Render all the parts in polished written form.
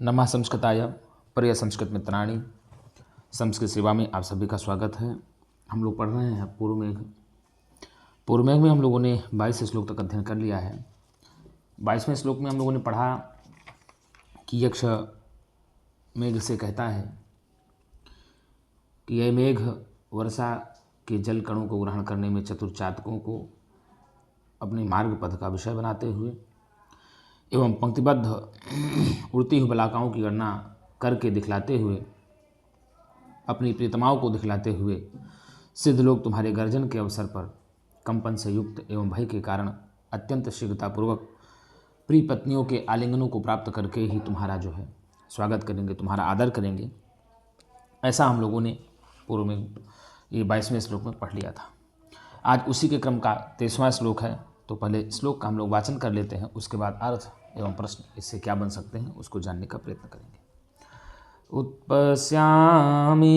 नमः संस्कृताय प्रिय संस्कृत मित्राणि। संस्कृत सेवा में आप सभी का स्वागत है। हम लोग पढ़ रहे हैं पूर्व मेघ में हम लोगों ने 22 श्लोक तक अध्ययन कर लिया है। 22वें श्लोक में हम लोगों ने पढ़ा कि यक्ष मेघ से कहता है कि यह मेघ वर्षा के जल कणों को ग्रहण करने में चतुर चातकों को अपने मार्ग पथ का विषय बनाते हुए एवं पंक्तिबद्ध उड़ती हुई बलाकाओं की गणना करके दिखलाते हुए अपनी प्रियतमाओं को दिखलाते हुए सिद्ध लोग तुम्हारे गर्जन के अवसर पर कंपन से युक्त एवं भय के कारण अत्यंत शीघ्रतापूर्वक प्रिय पत्नियों के आलिंगनों को प्राप्त करके ही तुम्हारा जो है स्वागत करेंगे, तुम्हारा आदर करेंगे। ऐसा हम लोगों ने पूर्व में ये 22वें श्लोक में पढ़ लिया था। आज उसी के क्रम का 23वां श्लोक है, तो पहले श्लोक का हम लोग वाचन कर लेते हैं, उसके बाद अर्थ एवं प्रश्न इससे क्या बन सकते हैं उसको जानने का प्रयत्न करेंगे। उत्पश्यामि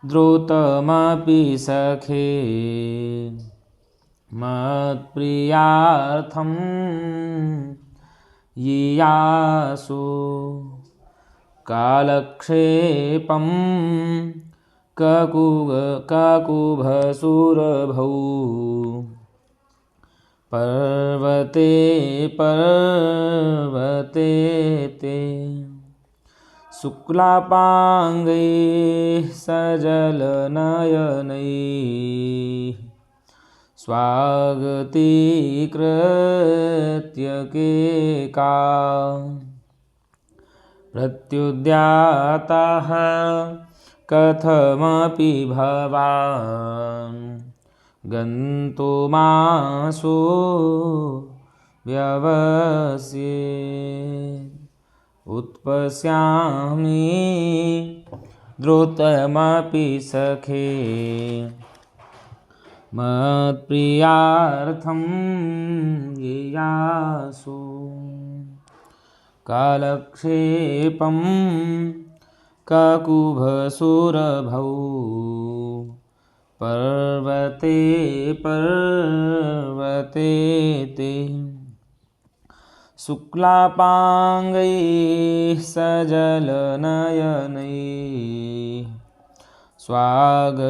द्रुतमपि सखे मत्प्रियार्थं यीयासु कालक्षेपं ककुभसुरभौ पर्वते ते शुक्लापाङ्गैः सजलनयनैः स्वागतीकृत्य केका प्रत्युद्याताः कथमपि भवान् गन्तुमाशु व्यवस्येत् उत्पश्यामि द्रुतमपि सखे मत्प्रियार्थं यीयासु कालक्षेपं ककुभसुरभौ पर्वते ते शुक्लापाङ्गैः सजलनयनैः स्वागतीकृत्य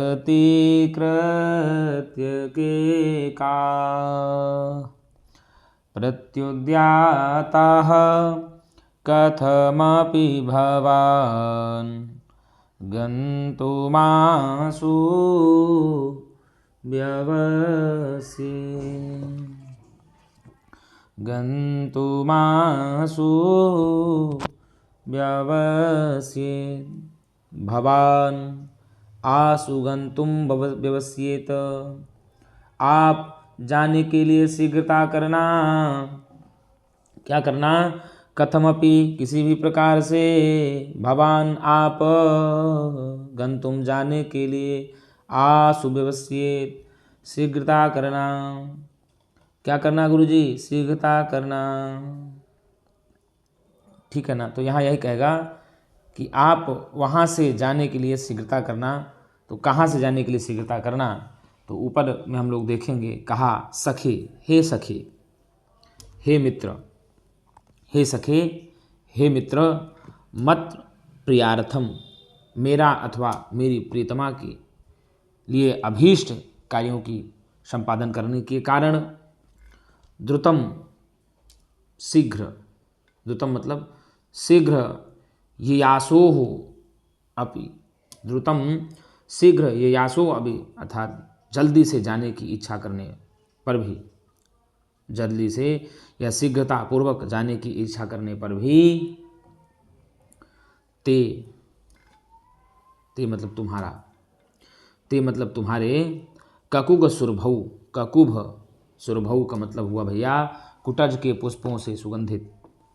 केका प्रत्युद्याताः कथमपि भवान् गन्तुमाशु व्यवस्येत् भवान् आशु गन्तुं व्यवस्येत, आप जाने के लिए शीघ्रता करना। क्या करना? कथमपि किसी भी प्रकार से, भवान आप, गंतुम जाने के लिए, आशु व्यवस्येत शीघ्रता करना। क्या करना गुरुजी? शीघ्रता करना। ठीक है ना। तो यहाँ यही कहेगा कि आप वहाँ से जाने के लिए शीघ्रता करना। तो कहाँ से जाने के लिए शीघ्रता करना? तो ऊपर में हम लोग देखेंगे, कहा सखे, हे सखे, हे मित्र, हे सखे, हे मित्र, मत प्रियार्थम, मेरा अथवा मेरी प्रियतमा के लिए अभीष्ट कार्यों की संपादन करने के कारण द्रुतम, शीघ्र, द्रुतम मतलब शीघ्र, ययासोः अपि, द्रुतम शीघ्र, ययासो अपि अर्थात जल्दी से जाने की इच्छा करने पर भी, जल्दी से या शीघ्रता पूर्वक जाने की इच्छा करने पर भी, ते मतलब तुम्हारा, ते मतलब तुम्हारे, ककुभ सुरभौ, ककुभ सुरभौ का मतलब हुआ भैया कुटज के पुष्पों से सुगंधित,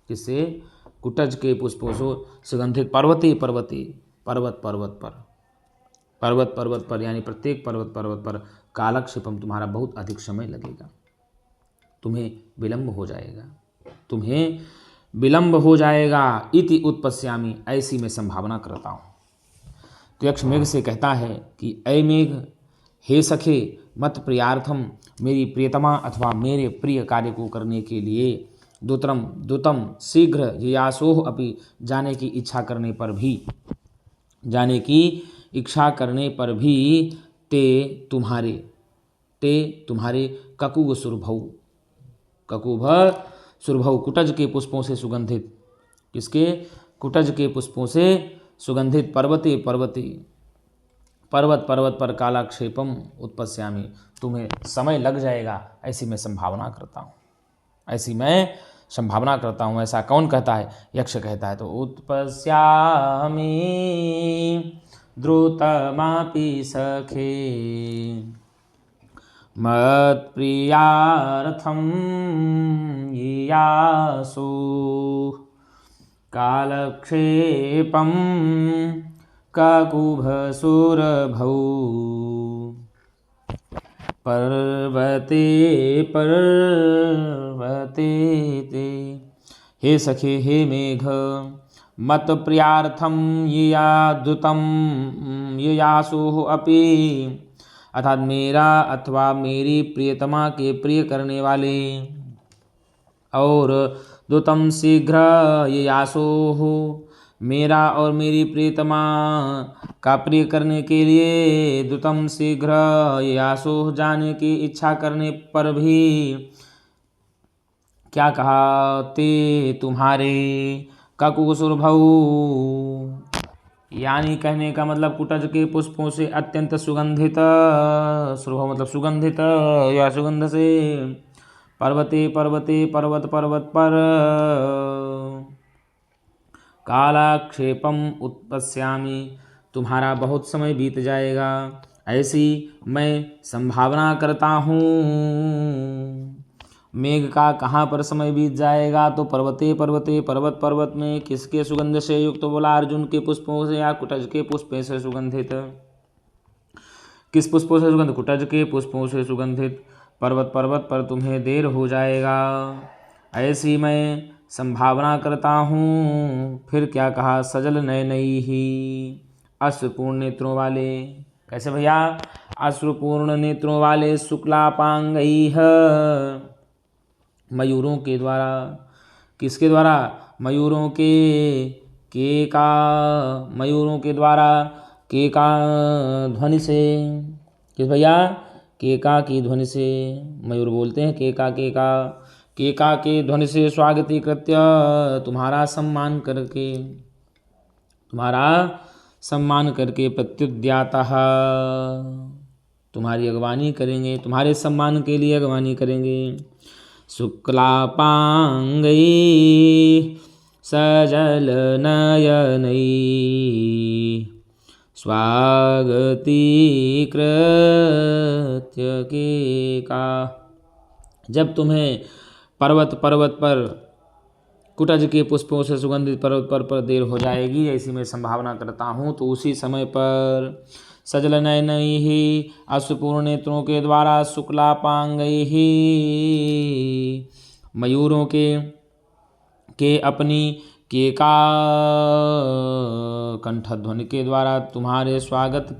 किससे? कुटज के पुष्पों से सुगंधित पर्वते पर्वत पर यानी प्रत्येक पर्वत पर कालक्षेपम, तुम्हारा बहुत अधिक समय लगेगा, तुम्हें विलंब हो जाएगा। इति उत्पश्यामि, ऐसी मैं संभावना करता हूँ। तो यक्ष मेघ से कहता है कि ऐ मेघ, हे सखे, मत प्रियार्थम, मेरी प्रियतमा अथवा मेरे प्रिय कार्य को करने के लिए द्रुतम शीघ्र ययासोह अपि जाने की इच्छा करने पर भी, जाने की इच्छा करने पर भी ते तुम्हारे ककुभ सुरभौ कुटज के पुष्पों से सुगंधित, किसके? कुटज के पुष्पों से सुगंधित पर्वत पर्वत पर कालाक्षेपम उत्पस्यामि, तुम्हें समय लग जाएगा ऐसी मैं संभावना करता हूँ। ऐसा कौन कहता है? यक्ष कहता है। तो उत्पस्यामि द्रुतमापि सखे मत्प्रियार्थं ययासु कालक्षेपं ककुभसुरभौ पर्वते ते। हे सखे, हे मेघ, मत प्रियार्थम ययादुतम ययासुः अपि, अर्थात मेरा अथवा मेरी प्रियतमा के प्रिय करने वाले, और दुतम शीघ्र ययासुः, मेरा और मेरी प्रियतमा का प्रिय करने के लिए, दुतम शीघ्र ययासुः जाने की इच्छा करने पर भी क्या कहा? ते तुम्हारे ककुसुरभौ, यानी कहने का मतलब कुटज के पुष्पों से अत्यंत सुगंधित, सुरभौ मतलब सुगंधित या सुगंध से, पर्वते पर्वत पर कालाक्षेपम उत्पस्यामि, तुम्हारा बहुत समय बीत जाएगा ऐसी मैं संभावना करता हूँ। मेघ का कहाँ पर समय बीत जाएगा? तो पर्वते पर्वत में किसके सुगंध से युक्त? तो बोला अर्जुन के पुष्पों से या कुटज के पुष्प से सुगंधित। किस पुष्पों से सुगंधित? कुटज के पुष्पों से सुगंधित। पर्वत पर तुम्हें देर हो जाएगा ऐसी मैं संभावना करता हूँ। फिर क्या कहा? सजल नयनैहि, अश्रुपूर्ण नेत्रों वाले। कैसे भैया? अश्रुपूर्ण नेत्रों वाले, शुक्लापांगैः, मयूरों के द्वारा। किसके द्वारा? मयूरों के द्वारा, के का ध्वनि से। किस भैया? केका की ध्वनि से मयूर बोलते हैं। केका के ध्वनि से स्वागती कृत्य, तुम्हारा सम्मान करके प्रत्युद्यातः, तुम्हारी अगवानी करेंगे, तुम्हारे सम्मान के लिए अगवानी करेंगे। शुक्लापांगै सजल नयनै स्वागती कृत्य केका। जब तुम्हें पर्वत पर कुटज के पुष्पों से सुगंधित पर्वत पर देर हो जाएगी ऐसी मैं संभावना करता हूँ, तो उसी समय पर सजल नयनैः, अश्रुपूर्ण नेत्रों के द्वारा, शुक्लापांगैः, मयूरों के अपनी केका कंठध्वनि के द्वारा तुम्हारे स्वागत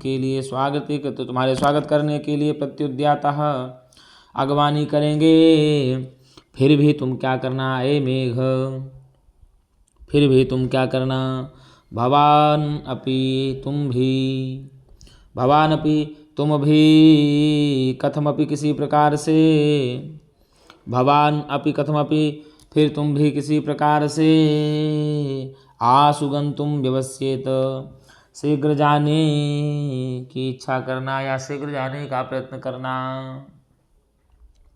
करने के लिए प्रत्युद्यातः अगवानी करेंगे। फिर भी तुम क्या करना? ए मेघ, फिर भी तुम क्या करना? भवान अपि, तुम भी कथमपि किसी प्रकार से, भवान अपि कथमपि फिर तुम भी किसी प्रकार से, आशुगंतुम व्यवस्येत, शीघ्र जाने की इच्छा करना या शीघ्र जाने का प्रयत्न करना।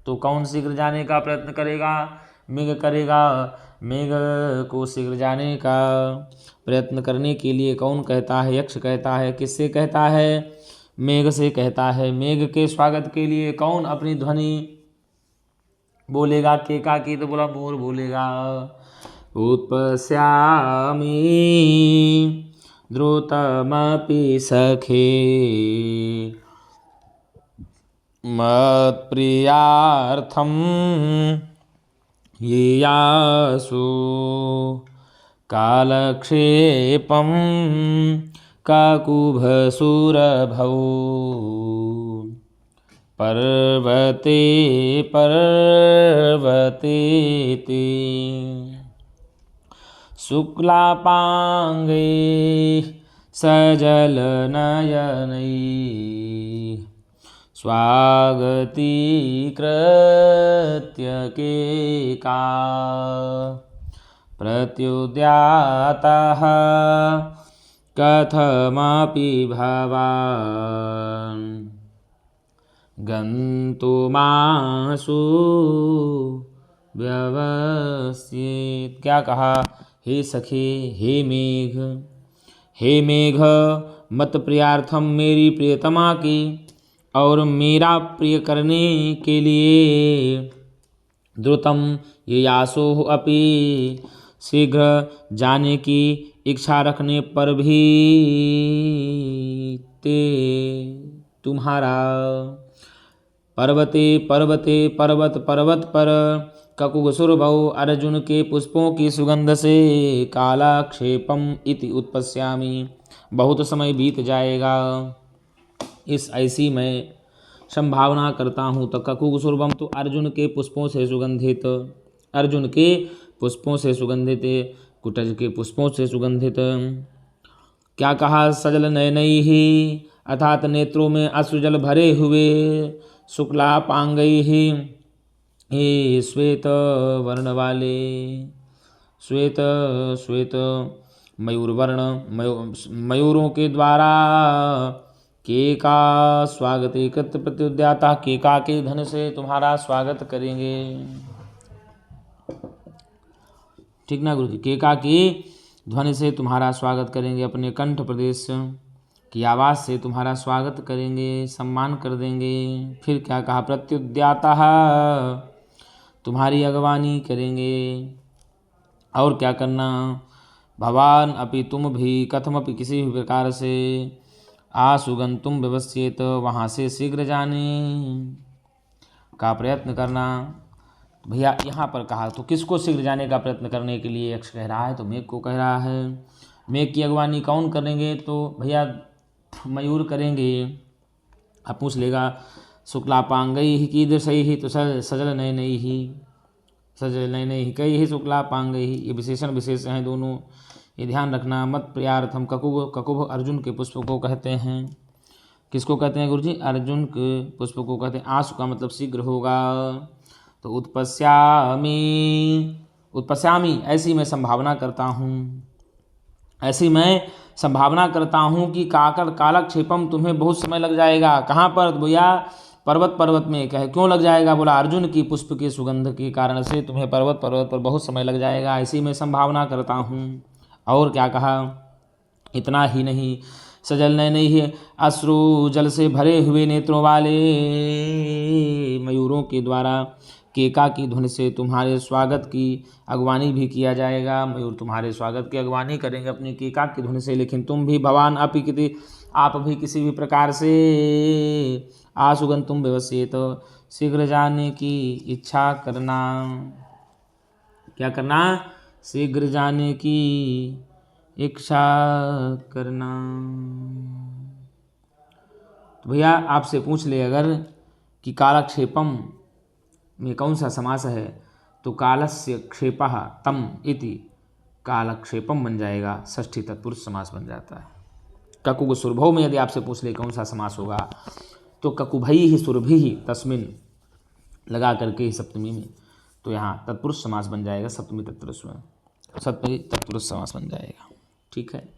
तो कौन शीघ्र जाने का प्रयत्न करेगा? मेघ करेगा। मेघ को शीघ्र जाने का प्रयत्न करने के लिए कौन कहता है? यक्ष कहता है। किससे कहता है? मेघ से कहता है। मेघ के स्वागत के लिए कौन अपनी ध्वनि बोलेगा? केका की तो बोला मोर बोलेगा। उत्पस्यामि द्रुतमपि सखे मत्प्रियार्थं ययासु कालक्षेपं ककुभसुरभौ पर्वते पर्वते ते शुक्लापाङ्गे सजलनयनै स्वागतीकृत्य केका प्रत्युद्यातः कथमपि भवान् गन्तुमाशु व्यवस्येत्। क्या कहा? हे सखे, हे मेघ मत प्रियार्थम, मेरी प्रियतमा की और मेरा प्रिय करने के लिए द्रुतम ये यासो अपि, शीघ्र जाने की इच्छा रखने पर भी ते तुम्हारा पर्वते पर्वते पर्वत पर्वत पर ककुगसुरभौ अर्जुन के पुष्पों की सुगंध से कालाक्षेपम इति उत्पश्यामि, बहुत समय बीत जाएगा इस ऐसी मैं संभावना करता हूँ। तो ककुगसुरभम तो अर्जुन के पुष्पों से सुगंधित, अर्जुन के पुष्पों से सुगंधित, कुटज के पुष्पों से सुगंधित। क्या कहा? सजल नयनैहि अर्थात नेत्रों में अश्रुजल भरे हुए, शुक्लापांगैहि हे श्वेत वर्ण वाले, श्वेत श्वेत मयूरवर्ण मयूरों के द्वारा केका स्वागते कृत प्रत्युद्याता, केका के धन से तुम्हारा स्वागत करेंगे। ठीक ना गुरु जी? केका की ध्वनि से तुम्हारा स्वागत करेंगे, अपने कंठ प्रदेश की आवाज़ से तुम्हारा स्वागत करेंगे, सम्मान कर देंगे। फिर क्या कहा? प्रत्युद्याता तुम्हारी अगवानी करेंगे। और क्या करना? भवान अपि तुम भी, कथमपि किसी भी प्रकार से, आसुगंतुम व्यवस्येत वहाँ से शीघ्र जाने का प्रयत्न करना। तो भैया यहाँ पर कहा तो किसको शीघ्र जाने का प्रयत्न करने के लिए यक्ष कह रहा है? तो मेघ को कह रहा है। मेघ की अगवानी कौन करेंगे? तो भैया मयूर करेंगे। अब पूछ लेगा शुक्लापांगैहि कीदृशैहि, तो सजल नयनैहि, सजल नयनैहि कैहि शुक्लापांगैहि, ये विशेषण विशेष हैं दोनों, ये ध्यान रखना। मत प्रियार्थम ककुभ अर्जुन के पुष्प को कहते हैं। किसको कहते हैं गुरुजी? अर्जुन के पुष्प को कहते हैं। आशु का मतलब शीघ्र होगा। तो उत्पश्यामी ऐसी मैं संभावना करता हूँ, ऐसी मैं संभावना करता हूँ कि कालक्षेपम तुम्हें बहुत समय लग जाएगा। कहाँ पर? भैया पर्वत में। कहे क्यों लग जाएगा? बोला अर्जुन की पुष्प के सुगंध के कारण से तुम्हें पर्वत पर बहुत समय लग जाएगा, ऐसी मैं संभावना करता हूँ। और क्या कहा? इतना ही नहीं, सजल नयनैहि अश्रु जल से भरे हुए नेत्रों वाले मयूरों के द्वारा केका की धुन से तुम्हारे स्वागत की अगवानी भी किया जाएगा। मयूर तुम्हारे स्वागत की अगवानी करेंगे अपनी केका की धुन से। लेकिन तुम भी भवान आप भी किसी भी प्रकार से आसुगंतुम व्यवस्येत शीघ्र जाने की इच्छा करना। क्या करना? शीघ्र जाने की इच्छा करना। तो भैया आपसे पूछ ले अगर कि कालक्षेपम में कौन सा समास है, तो कालस्य क्षेपः तम इति कालक्षेपम बन जाएगा, षष्ठी तत्पुरुष समास बन जाता है। ककुग सुरभौ में यदि आपसे पूछ ले कौन सा समास होगा, तो ककुभैः सुरभिः तस्मिन लगा करके ही सप्तमी में, तो यहाँ तत्पुरुष समास बन जाएगा। सप्तमी तत्पुरुष समास बन जाएगा। ठीक है।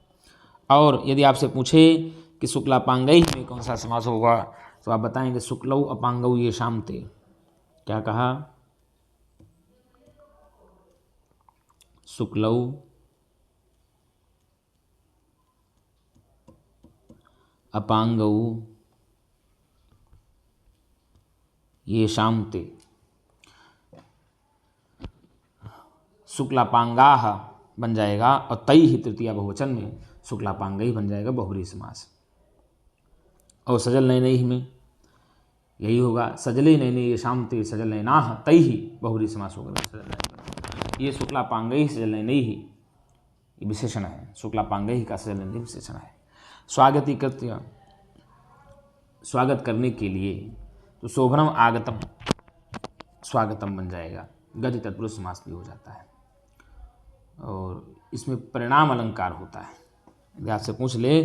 और यदि आपसे पूछे कि शुक्लापांगैः में कौन सा समास होगा, तो आप बताएंगे शुक्लौ अपांगौ ये शामते। क्या कहा? शुक्लौ अपांगौ ये शामते। शुक्लापांगाः बन जाएगा और तई ही तृतीया बहुवचन में शुक्लापांगैः बन जाएगा बहुब्रीहि समास। और सजल नयनैहि में यही होगा, सजले नयने ये शामते सजल नयनाः तैहि बहुब्रीहि समास होगा। ये शुक्लापांगैः सजल नयनैहि ये विशेषण है, शुक्लापांगैः का सजल नयनैहि विशेषण है। स्वागत करने के लिए, तो शोभनम आगतम स्वागतम बन जाएगा। गति तत्पुरुष समास भी हो जाता है। और इसमें परिणाम अलंकार होता है। यदि आपसे पूछ ले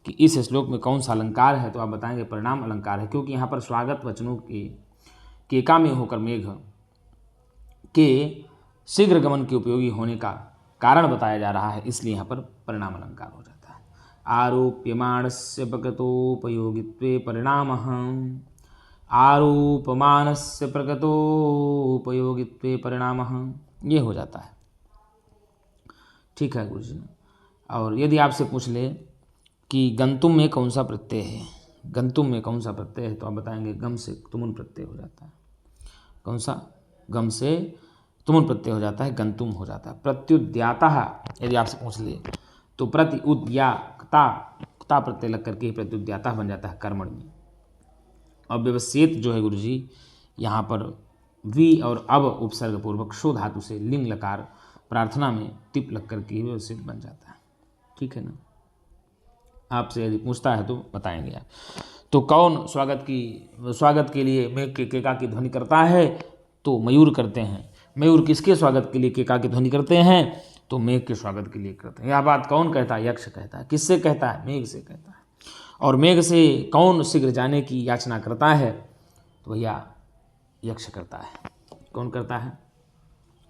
कि इस श्लोक में कौन सा अलंकार है, तो आप बताएंगे परिणाम अलंकार है, क्योंकि यहाँ पर स्वागत वचनों के केका में होकर मेघ के शीघ्र गमन के उपयोगी होने का कारण बताया जा रहा है, इसलिए यहाँ पर परिणाम अलंकार हो जाता है। आरोप्यमाणस्य प्रकृतोपयोगित्वे परिणामः, आरोपमानस्य प्रकृतोपयोगित्वे परिणामः, ये हो जाता है। ठीक है गुरु जी। और यदि आपसे पूछ ले कि गंतुम में कौन सा प्रत्यय है, गंतुम में कौन सा प्रत्यय है, तो आप बताएंगे गम से तुमुन प्रत्यय हो जाता है। कौन सा? गम से तुमुन प्रत्यय हो जाता है, गंतुम हो जाता है। प्रत्युद्यातः यदि आपसे पूछ ले तो प्रति उद्याक्ता क्ता प्रत्यय लग करके प्रत्युद्यातः बन जाता है कर्मण में। अब व्यवसेत जो है गुरु जी, यहाँ पर वी और अब उपसर्ग पूर्वक शो धातु से लिंग लकार प्रार्थना में टिप लग करके ही व्यवसेत बन जाता है। ठीक है ना। आपसे यदि पूछता है तो बताएंगे आप। तो कौन स्वागत के लिए मेघ के केका की ध्वनि करता है, तो मयूर करते हैं। मयूर किसके स्वागत के लिए केका की ध्वनि करते हैं, तो मेघ के स्वागत के लिए करते हैं। यह बात कौन कहता है? यक्ष कहता है। किससे कहता है? मेघ से कहता है। और मेघ से कौन शीघ्र जाने की याचना करता है, तो भैया यक्ष करता है। कौन करता है?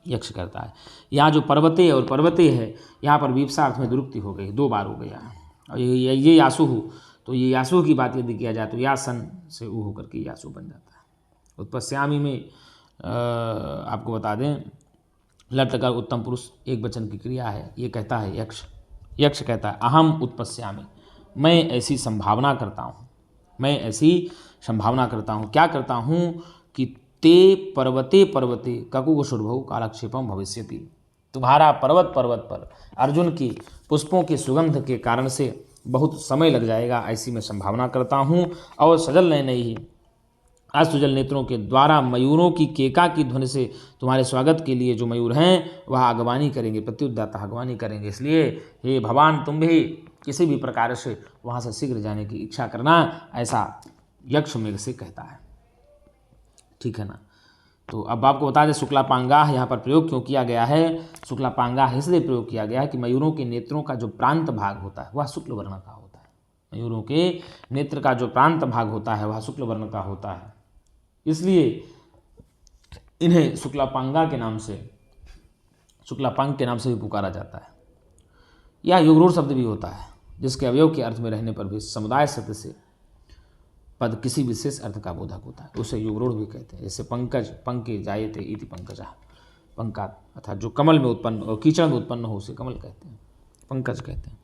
यक्ष करता है। यहाँ जो पर्वते और पर्वते है, यहाँ पर विवक्षा अर्थ में दुरुक्ति हो गई, 2 बार हो गया। और ये यासु, तो ये यासु की बात यदि किया जाए तो यासन से ऊ होकर के यासु बन जाता है। उत्पस्यामी में आपको बता दें, लट लकार उत्तम पुरुष एक वचन की क्रिया है। ये कहता है यक्ष। यक्ष कहता है अहम उत्पस्यामी, मैं ऐसी संभावना करता हूँ, मैं ऐसी संभावना करता हूँ। क्या करता हूँ कि ते पर्वते पर्वते ककुगुषुर्भौ कालक्षेपम भविष्यति, तुम्हारा पर्वत पर्वत पर अर्जुन की पुष्पों की सुगंध के कारण से बहुत समय लग जाएगा, ऐसी मैं संभावना करता हूँ। और सजल नयने ही अस्तुजल नेत्रों के द्वारा मयूरों की केका की ध्वनि से तुम्हारे स्वागत के लिए जो मयूर हैं वह अगवानी करेंगे, प्रत्युद्याता अगवानी करेंगे। इसलिए हे भगवान, तुम भी किसी भी प्रकार से वहाँ से शीघ्र जाने की इच्छा करना, ऐसा यक्ष मेघ से कहता है। ठीक है ना। तो अब आपको बता दें शुक्लापांगाह यहाँ पर प्रयोग क्यों किया गया है। शुक्लापांगाह इसलिए प्रयोग किया गया है कि मयूरों के नेत्रों का जो प्रांत भाग होता है वह शुक्ल वर्ण का होता है। मयूरों के नेत्र का जो प्रांत भाग होता है वह शुक्ल वर्ण का होता है, इसलिए इन्हें शुक्लापांगा के नाम से, शुक्लापांग के नाम से भी पुकारा जाता है। यह युगरूढ़ शब्द भी होता है, जिसके अवयव के अर्थ में रहने पर भी समुदाय शब्द से पद किसी विशेष अर्थ का बोधक होता है, उसे युगरूढ़ भी कहते हैं। जैसे पंकज, पंके जायते इति पंकजः, पंका अर्थात जो कमल में उत्पन्न और कीचड़ में उत्पन्न हो उसे कमल कहते हैं, पंकज कहते हैं।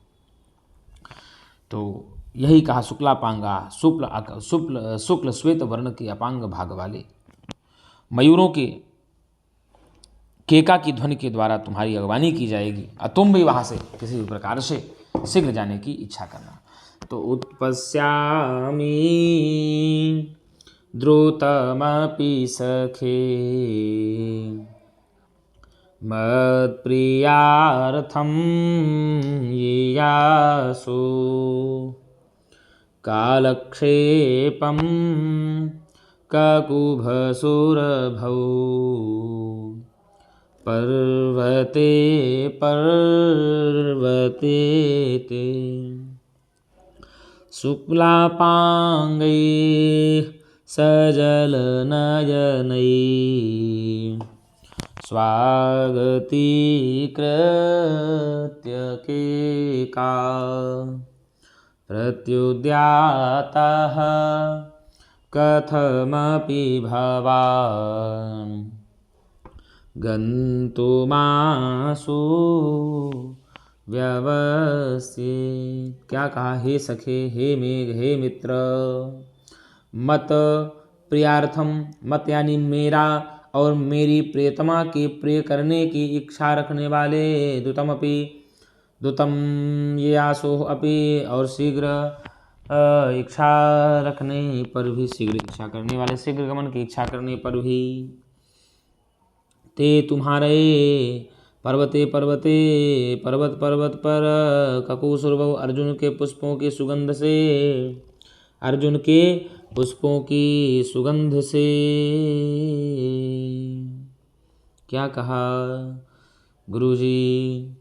तो यही कहा शुक्लापांगा, शुक्ल श्वेत वर्ण के अपांग भाग वाले मयूरों के केका की ध्वनि के द्वारा तुम्हारी अगवानी की जाएगी और तुम भी वहाँ से किसी भी प्रकार से शीघ्र जाने की इच्छा करना। तो उत्पस्यामि द्रुतमपि सखे मत्प्रियार्थं येयासु कालक्षेपं ककुभसुरभौ पर्वते पर्वते ते शुक्लापांगै सजलनयनै स्वागतीकृत्य केका प्रत्युद्यातः कथमपि भवान् गन्तुमासु व्यवस्थित। क्या कहा? हे सखे, हे मेघ, हे मित्र, मत प्रियार्थम, मत यानी मेरा और मेरी प्रियतमा के प्रिय करने की इच्छा रखने वाले, दुतमपि, दुतम ये आसो अपि, और शीघ्र इच्छा रखने पर भी, शीघ्र इच्छा करने वाले, शीघ्र गमन की इच्छा करने पर भी, ते तुम्हारे पर्वते पर्वते पर्वत पर्वत पर ककुसुरभौ अर्जुन के पुष्पों की सुगंध से, अर्जुन के पुष्पों की सुगंध से। क्या कहा गुरुजी?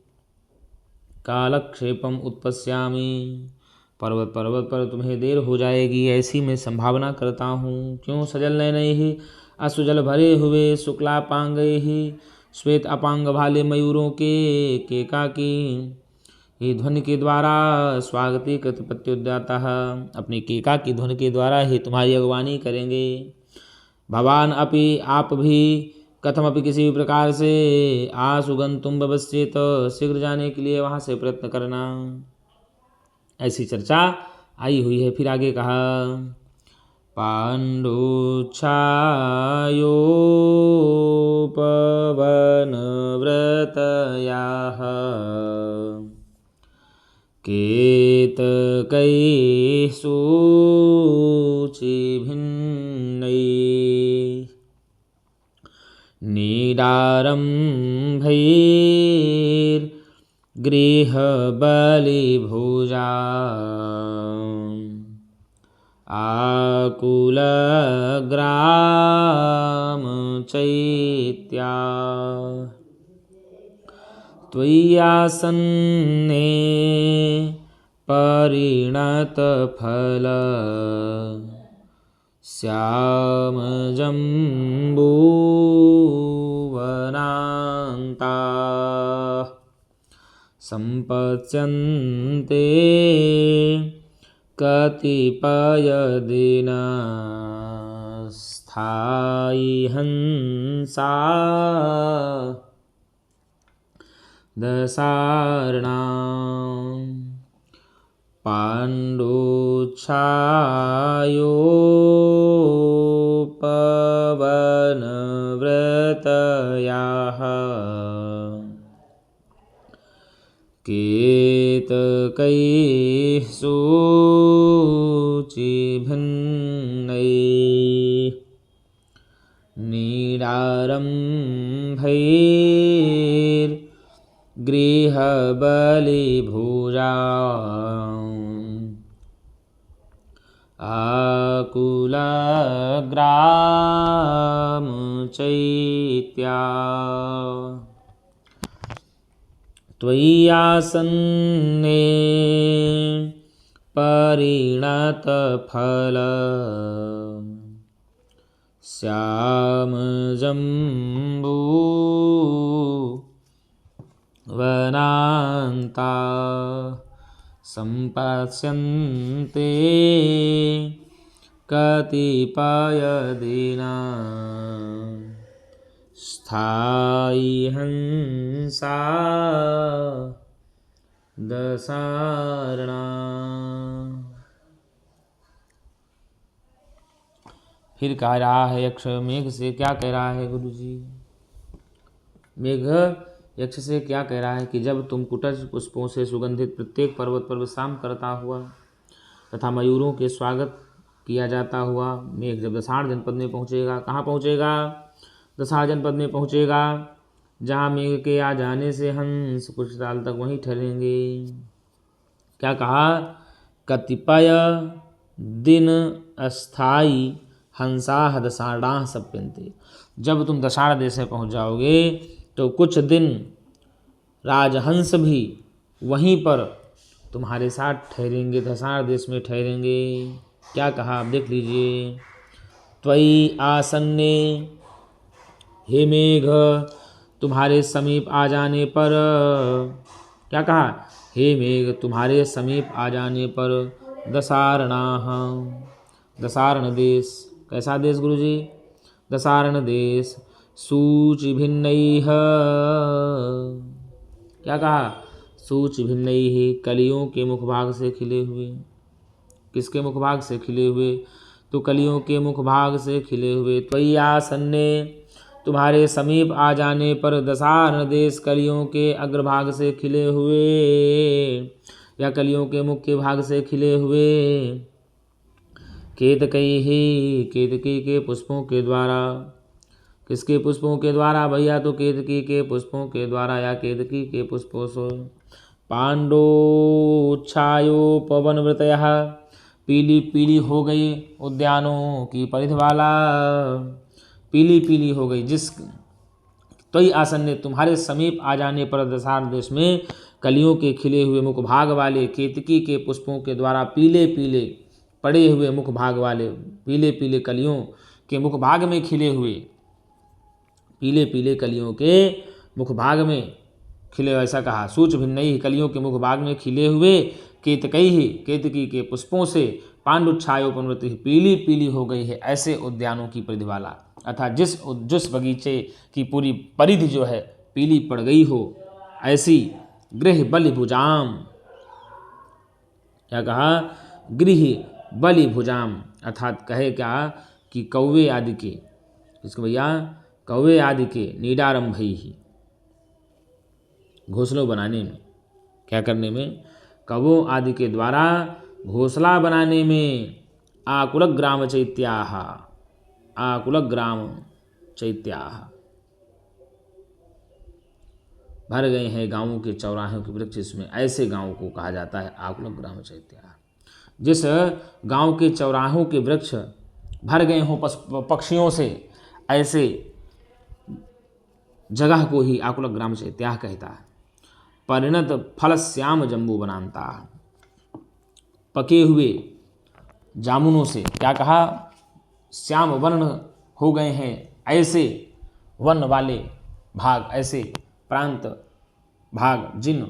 कालक्षेपम उत्पस्यामि, पर्वत पर्वत पर तुम्हें देर हो जाएगी ऐसी मैं संभावना करता हूँ। क्यों? सजल नयनैहि अश्रुजल भरे हुए शुक्लापांगैहि श्वेत अपांग भाले मयूरों के केका की ये ध्वनि के द्वारा स्वागती कृत प्रत्युद्यातः, अपनी केका की ध्वनि के द्वारा ही तुम्हारी अगवानी करेंगे। भवान अपि, आप भी, कथमपि किसी भी प्रकार से आसुगंतुम व्यवस्थित, शीघ्र जाने के लिए वहाँ से प्रयत्न करना। ऐसी चर्चा आई हुई है। फिर आगे कहा पाण्डुच्छायोपवन व्रतयाः केतकैः सूचिभिन्नैः नीडारम्भैर्गृहबलिभुजा आकुलग्रामचैत्या त्वय्यासन्ने परिणतफल श्यामजम्बूवनान्ता सम्पत्स्यन्ते कतिपयदिना स्थायी हंसा दशार्णाम्। पाण्डुच्छायोपवन व्रतयाः केतकैः सूचिभिन्नैः नीडारम्भैर्गृहबलिभुजा आकुलग्रामचैत्या त्वय्यासन्ने परिणतफल श्यामजम्बूवनान्ता सम्पत्स्यन्ते कतिपयदिना स्थायी हंसा दशार्णा। फिर कह रहा है यक्ष मेघ से क्या कह रहा है गुरुजी? मेघ यक्ष से क्या कह रहा है कि जब तुम कुटज पुष्पों से सुगंधित प्रत्येक पर्वत पर विश्राम करता हुआ तथा मयूरों के स्वागत किया जाता हुआ मेघ जब दसाढ़ जनपद में पहुँचेगा, कहाँ पहुँचेगा? दसाढ़ जनपद में पहुँचेगा, जहाँ मेघ के आ जाने से हंस कुछ काल तक वहीं ठहरेंगे। क्या कहा? कतिपय दिन अस्थाई हंसा दसाढ़ा सप्यन्ते। जब तुम दसाढ़ देश में पहुँच जाओगे तो कुछ दिन राजहंस भी वहीं पर तुम्हारे साथ ठहरेंगे, दसाढ़ देश में ठहरेंगे। क्या कहा आप देख लीजिए। त्वयि आसन्ने, हे मेघ तुम्हारे समीप आ जाने पर, क्या कहा? हे मेघ तुम्हारे समीप आ जाने पर दसार्णाः, दसार्ण देश, कैसा देश गुरुजी? दसार्ण देश सूचिभिन्नैः, क्या कहा? सूचिभिन्नैः कलियों के मुखभाग से खिले हुए। किसके मुखभाग से खिले हुए? तो कलियों के मुखभाग से खिले हुए। त्वय्यासन्ने तुम्हारे समीप आ जाने पर दसार्ण देश कलियों के अग्रभाग से खिले हुए या कलियों के मुख्य भाग से खिले हुए। केतकैहि, केतकी के पुष्पों के द्वारा। किसके पुष्पों के द्वारा भैया? तो केतकी के पुष्पों के द्वारा या केतकी के पुष्पों से। पाण्डुच्छायोपवनव्रतयः, पीली पीली हो गई उद्यानों की परिधवाला, पीली पीली हो गई जिस तोई आसन्ने तुम्हारे समीप आ जाने पर दशाण देश में कलियों के खिले हुए मुख भाग वाले केतकी के पुष्पों के द्वारा पीले पीले पड़े हुए मुख भाग वाले, पीले पीले कलियों के मुख भाग में खिले हुए, पीले पीले कलियों के मुख भाग में खिले, ऐसा कहा। सूच भिन्नई कलियों के मुख भाग में खिले हुए केतकई ही केतकी के पुष्पों से पांडुच्छायोपनवृत्ति पीली पीली हो गई है ऐसे उद्यानों की परिधि वाला, अर्थात जिस बगीचे की पूरी परिधि जो है पीली पड़ गई हो ऐसी गृह बलि भुजाम, क्या कहा, गृह बलि भुजाम, अर्थात कहे क्या कि कौवे आदि के, इसको भैया कौवे आदि के नीडारंभ ही घोंसलों बनाने में, क्या करने में, कवों आदि के द्वारा घोंसला बनाने में आकुलग्राम चैत्याः, आकुलग्राम चैत्याः भर गए हैं गांवों के चौराहों के वृक्ष, इसमें ऐसे गांवों को कहा जाता है आकुलग्राम चैत्याः। जिस गांव के चौराहों के वृक्ष भर गए हों पक्षियों से, ऐसे जगह को ही आकुलग्राम चैत्याः कहता है। परिणत फल श्याम जम्बू बनाता, पके हुए जामुनों से, क्या कहा, श्याम वर्ण हो गए हैं ऐसे वन वाले भाग, ऐसे प्रांत भाग, जिन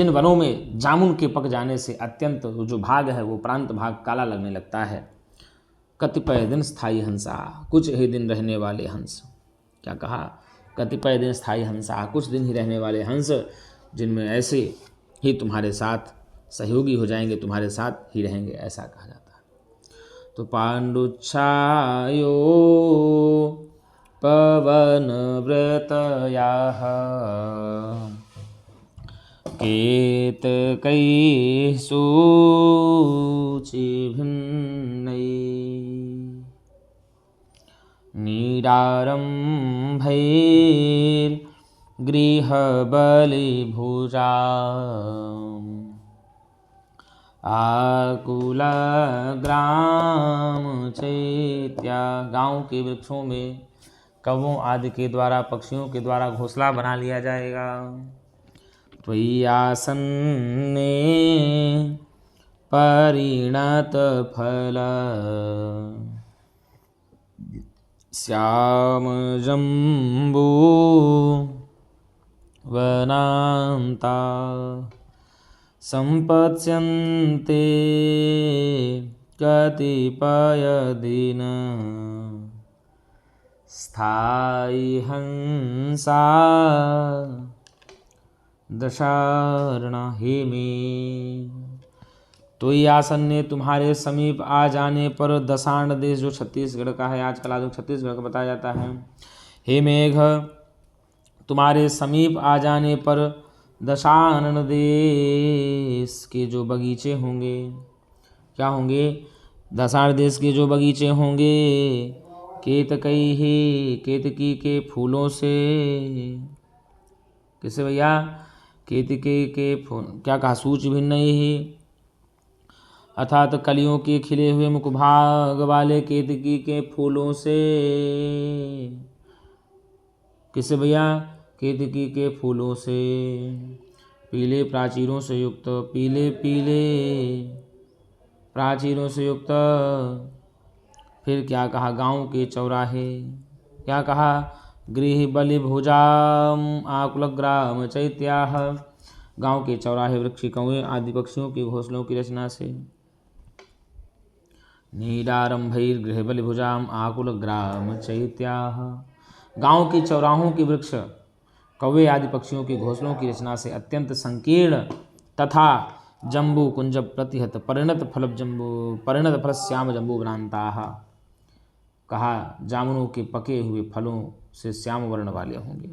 वनों में जामुन के पक जाने से अत्यंत जो भाग है वो प्रांत भाग काला लगने लगता है। कतिपय दिन स्थायी हंसा, कुछ ही दिन रहने वाले हंस, क्या कहा, कतिपय दिन स्थायी हंसा, कुछ दिन ही रहने वाले हंस, जिनमें ऐसे ही तुम्हारे साथ सहयोगी हो जाएंगे, तुम्हारे साथ ही रहेंगे, ऐसा कहा जाता है। तो पांडुच्छायो पवन व्रतयाः केतकैः सूचिभिन्नैः नीडारम्भैर्गृहबलिभुजाम् आकुलग्राम चैत्या, गाँव के वृक्षों में कवों आदि के द्वारा, पक्षियों के द्वारा घोंसला बना लिया जाएगा। त्वय्यासन्ने परिणत फल श्याम जम्बू वनान्ता संपत्स्यन्ते कतिपय दिन स्थायी हंसा दशारणा हेमे। तो ये आसन्ने तुम्हारे समीप आ जाने पर दशाण देश जो छत्तीसगढ़ का है, आजकल आधुनिक छत्तीसगढ़ का बताया जाता है, हे मेघ तुम्हारे समीप आ जाने पर दशानन देश के जो बगीचे होंगे, क्या होंगे, दशाण देश के जो बगीचे होंगे, केतकई ही केतकी के फूलों से, किसे भैया, केतकी के फूल, क्या कहा, सूच भिन्न ही, अर्थात कलियों के खिले हुए मुखभाग वाले केतकी के फूलों से, किसे भैया, केतकी के फूलों से, पीले प्राचीरों से युक्त, पीले पीले प्राचीरों से युक्त, फिर क्या कहा, गांव के चौराहे, क्या कहा, गृह बलि भुजाम आकुलग्राम चैत्याः, गांव के चौराहे वृक्ष कौए आदि पक्षियों के घोंसलों की रचना से। नीडारंभैर्गृह बलि भुजाम आकुलग्राम चैत्याः, गांव के चौराहों के वृक्ष कौवे आदि पक्षियों के घोंसलों की रचना से अत्यंत संकीर्ण तथा जम्बू कुंज प्रतिहत परिणत फल श्याम जम्बू वनान्ताः, कहा जामुनों के पके हुए फलों से श्याम वर्ण वाले होंगे,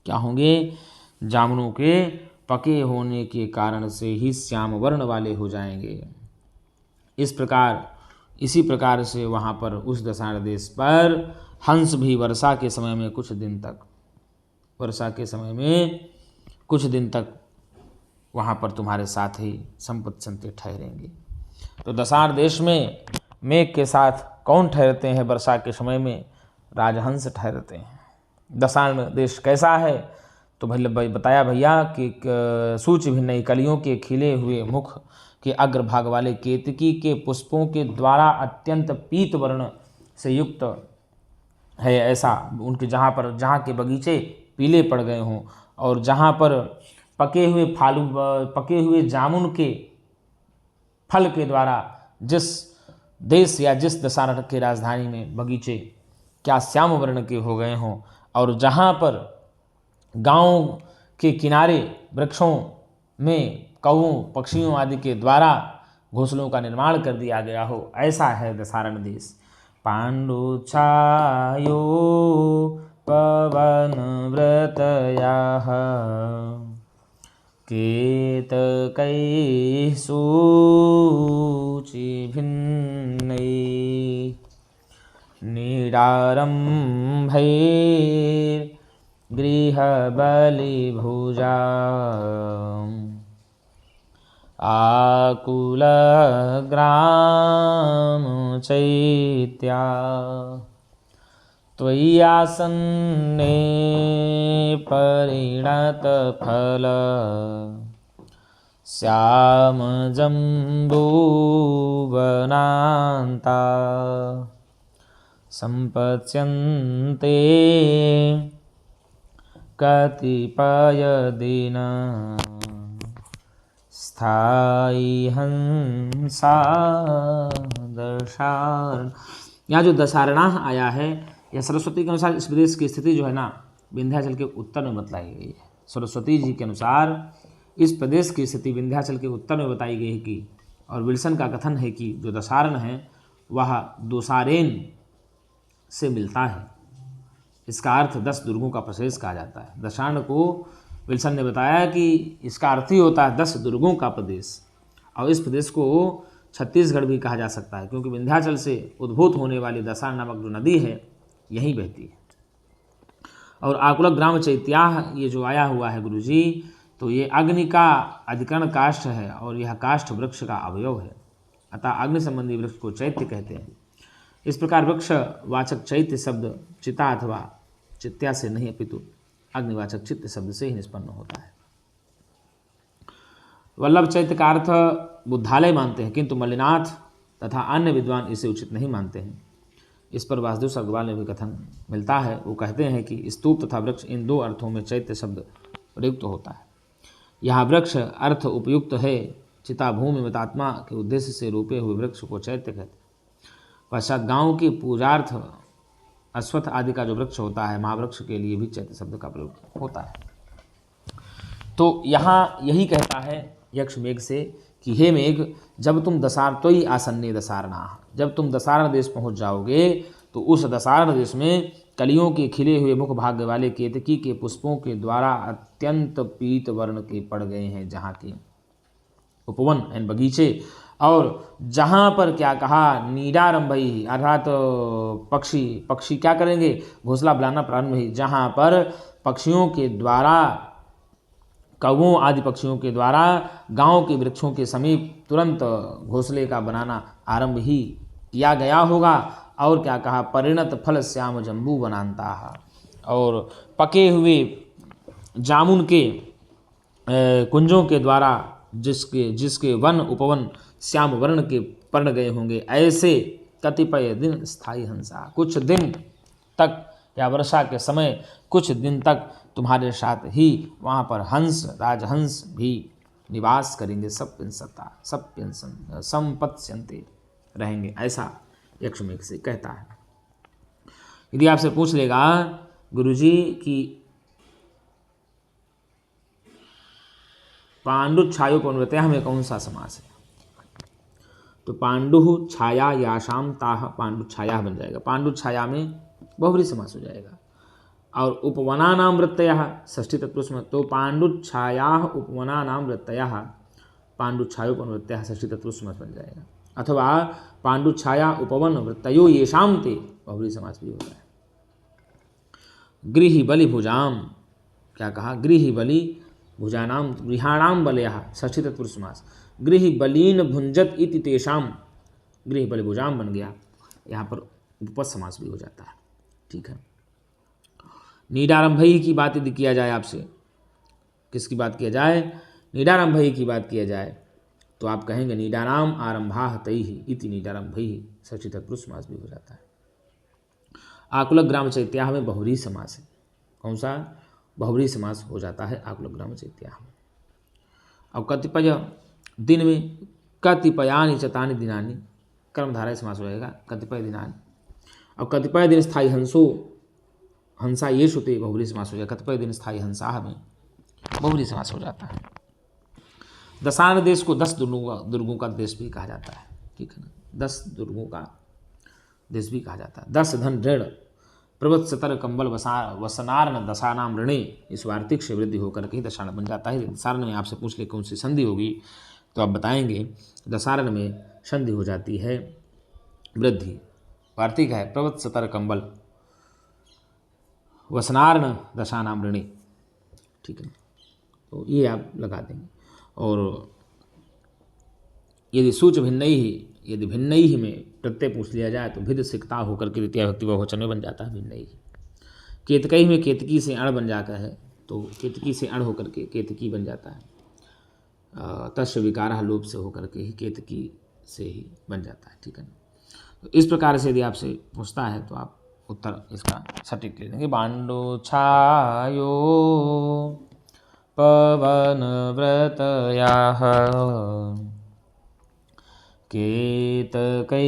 क्या होंगे, जामुनों के पके होने के कारण से ही श्याम वर्ण वाले हो जाएंगे। इसी प्रकार से वहाँ पर उस दशाण देश पर हंस भी वर्षा के समय में कुछ दिन तक वहाँ पर तुम्हारे साथ ही संपत्ति संते ठहरेंगे। तो दसार देश में मेघ के साथ कौन ठहरते हैं वर्षा के समय में? राजहंस ठहरते हैं। दसार देश कैसा है? तो भाई बताया भैया कि सूच भिन्न कलियों के खिले हुए मुख के अग्रभाग वाले केतकी के पुष्पों के द्वारा अत्यंत पीत वर्ण से युक्त है, ऐसा उनके जहाँ के बगीचे पीले पड़ गए हों, और जहाँ पर पके हुए जामुन के फल के द्वारा जिस देश या जिस दसारण के राजधानी में बगीचे क्या श्याम वर्ण के हो गए हों, और जहाँ पर गांव के किनारे वृक्षों में कौओं पक्षियों आदि के द्वारा घोंसलों का निर्माण कर दिया गया हो, ऐसा है दसारण देश। पांडु छायो पवन व्रतयाः केतकैः सूचिभिन्नैः निरारम्भैर्गृहबलिभुजा आकुलग्रामचैत्या त्वय्यासन्ने परिणतफल श्यामजम्बूवनान्ता सम्पत्स्यन्ते कतिपयदिन स्थायी हंसा दशारण। यहाँ जो दशारणा आया है, यह सरस्वती के अनुसार इस प्रदेश की स्थिति जो है ना, विंध्याचल के उत्तर में बतलाई गई है। सरस्वती जी के अनुसार इस प्रदेश की स्थिति विंध्याचल के उत्तर में बताई गई है कि, और विल्सन का कथन है कि जो दसारण है वह दोसारेन से मिलता है। इसका अर्थ 10 दुर्गों का प्रदेश कहा जाता है। दशारण को विल्सन ने बताया कि इसका अर्थ ही होता है 10 दुर्गों का प्रदेश, और इस प्रदेश को छत्तीसगढ़ भी कहा जा सकता है, क्योंकि विंध्याचल से उद्भूत होने वाली दसार नामक जो नदी है यहीं बहती है। और आकुलक ग्राम चैत्याह ये जो आया हुआ है गुरुजी, तो ये अग्नि का अधिकरण काष्ठ है, और यह काष्ठ वृक्ष का अवयव है, अतः अग्नि संबंधी वृक्ष को चैत्य कहते हैं। इस प्रकार वृक्ष वाचक चैत्य शब्द चिता अथवा चित्या से नहीं अपितु अग्निवाचक चित्त शब्द से ही निष्पन्न होता है। वल्लभ चैत्य का अर्थ बुद्धालय मानते हैं, किंतु मल्लिनाथ तथा अन्य विद्वान इसे उचित नहीं मानते हैं। इस पर वासुदेव सर्गवाल में भी कथन मिलता है। वो कहते हैं कि स्तूप तथा वृक्ष इन 2 अर्थों में चैत्य शब्द प्रयुक्त होता है। यहाँ वृक्ष अर्थ उपयुक्त है। चिता भूमि मतात्मा के उद्देश्य से रोपे हुए वृक्ष को चैत्य कहते हैं। पश्चात गांव की पूजार्थ अश्वत्थ आदि का जो वृक्ष होता है, महावृक्ष के लिए भी चैत्य शब्द का प्रयोग होता है। तो यहाँ यही कहता है यक्ष मेघ से कि हे मेघ, जब तुम दसारतोई आसन्ने दसारणा, जब तुम दसारण देश पहुँच जाओगे तो उस दसारण देश में कलियों के खिले हुए मुख भाग्य वाले केतकी के पुष्पों के द्वारा अत्यंत पीत वर्ण के पड़ गए हैं जहाँ के उपवन एंड बगीचे, और जहाँ पर क्या कहा नीडारंभई अर्थात पक्षी क्या करेंगे, घोंसला बनाना प्रारंभ ही, जहाँ पर पक्षियों के द्वारा कौओं आदि पक्षियों के द्वारा गांव के वृक्षों के समीप तुरंत घोंसले का बनाना आरंभ ही किया गया होगा। और क्या कहा, परिणत फल श्याम जम्बू बनाता, और पके हुए जामुन के कुंजों के द्वारा जिसके वन उपवन श्याम वर्ण के पड़ गए होंगे, ऐसे कतिपय दिन स्थायी हंसा, कुछ दिन तक या वर्षा के समय कुछ दिन तक तुम्हारे साथ ही वहाँ पर हंस राजहंस भी निवास करेंगे, संपत्स्यन्ते रहेंगे, ऐसा यक्षमेघ से कहता है। यदि आपसे पूछ लेगा गुरुजी कि पांडु छायोपनिवृत्तयः में कौन सा समास है, तो पांडु छाया याशाम ताह पांडु छाया बन जाएगा। पांडु छाया में बहुव्रीहि समास हो जाएगा। और उपवना नाम वृत्तयः षष्ठी तत्पुरुष, तो पांडु छाया उपवना नाम वृत्तयः पांडु छायोपनिवृत्तयः षष्ठी तत्पुरुष बन जाएगा। अथवा पांडु छाया उपवन वृत्तयो येषाम ते बहुव्रीहि समास भी होता है। गृह बलि भुजाम, क्या कहा, गृह बलि भुजानाम गृहाणाम बलयः षष्ठी तत्पुरुष समास। गृह बलीन भुंजत इति तेषाम, गृह बल भुजाम बन गया, यहाँ पर उपपद समास भी हो जाता है। ठीक है। नीडारंभई की बात यदि किया जाए आपसे, किसकी बात किया जाए, नीडारंभई की बात किया जाए, तो आप कहेंगे नीडानाम आरंभा तैहि इति नीडारंभई, षष्ठी तत्पुरुष समास भी हो जाता है। आकुलक ग्राम चैत्याह में बहुव्रीहि समास है। कौन सा? बहुव्रीहि समास हो जाता है आकुलक ग्राम चैत्याह में। अब कतिपय दिन में कतिपयानि चतानि दिनानि, कर्मधारय समास हो जाएगा, कतिपय दिनानि। अब कतिपय दिन स्थायी हंसो, हंसा ये शुते बहुव्रीहि समास हो जाएगा, कतिपय दिन स्थायी हंसा में बहुव्रीहि समास हो जाता है। दशान देश को 10 दुर्गों का देश भी कहा जाता है। ठीक है ना, 10 दुर्गों का देश भी कहा जाता है। 10 धन ऋण प्रवत सतर कंबल वसनार्ण दशानाम ऋणे, इस वार्तिक से वृद्धि होकर के दशारण बन जाता है। दशारण में आपसे पूछ ले कौन सी संधि होगी, तो आप बताएंगे दशारण में संधि हो जाती है वृद्धि। वार्तिक है प्रवत सतर कंबल वसनार्ण दशानाम ऋणे। ठीक है, तो ये आप लगा देंगे। और यदि सूच भिन्नई ही, यदि भिन्नई ही में प्रत्यय पूछ लिया जाए तो भिद सिकता होकर के द्वितीय विभक्ति बहुवचन में बन जाता है भिन्नई ही। केतकई में केतकी से अण बन जाता है, तो केतकी से अण होकर के केतकी बन जाता है। तस्य विकारः लोप से होकर के ही केतकी से ही बन जाता है। ठीक है, तो इस प्रकार से यदि आपसे पूछता है तो आप उत्तर इसका सटीक ले लेंगे। बांडो छायो पवन व्रतयाः केतकै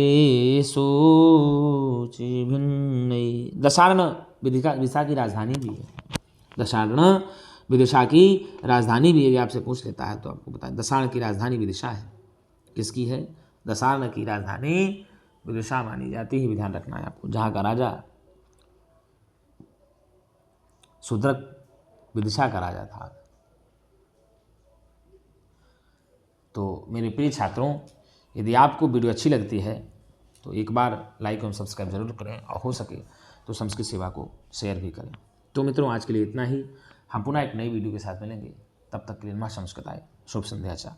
सूचि भिन्नै। दशारण विदिशा की राजधानी भी है। दशारण विदिशा की राजधानी भी यदि आपसे पूछ लेता है तो आपको बताएं दशारण की राजधानी विदिशा है। किसकी है? दशारण की राजधानी विदिशा मानी जाती है। भी ध्यान रखना है आपको। जहाँ का राजा शूद्रक विदिशा का राजा था। तो मेरे प्रिय छात्रों, यदि आपको वीडियो अच्छी लगती है तो एक बार लाइक एवं सब्सक्राइब जरूर करें, और हो सके तो संस्कृत सेवा को शेयर भी करें। तो मित्रों, आज के लिए इतना ही। हम पुनः एक नई वीडियो के साथ मिलेंगे। तब तक के लिए मां संस्कृताय। शुभ संध्या।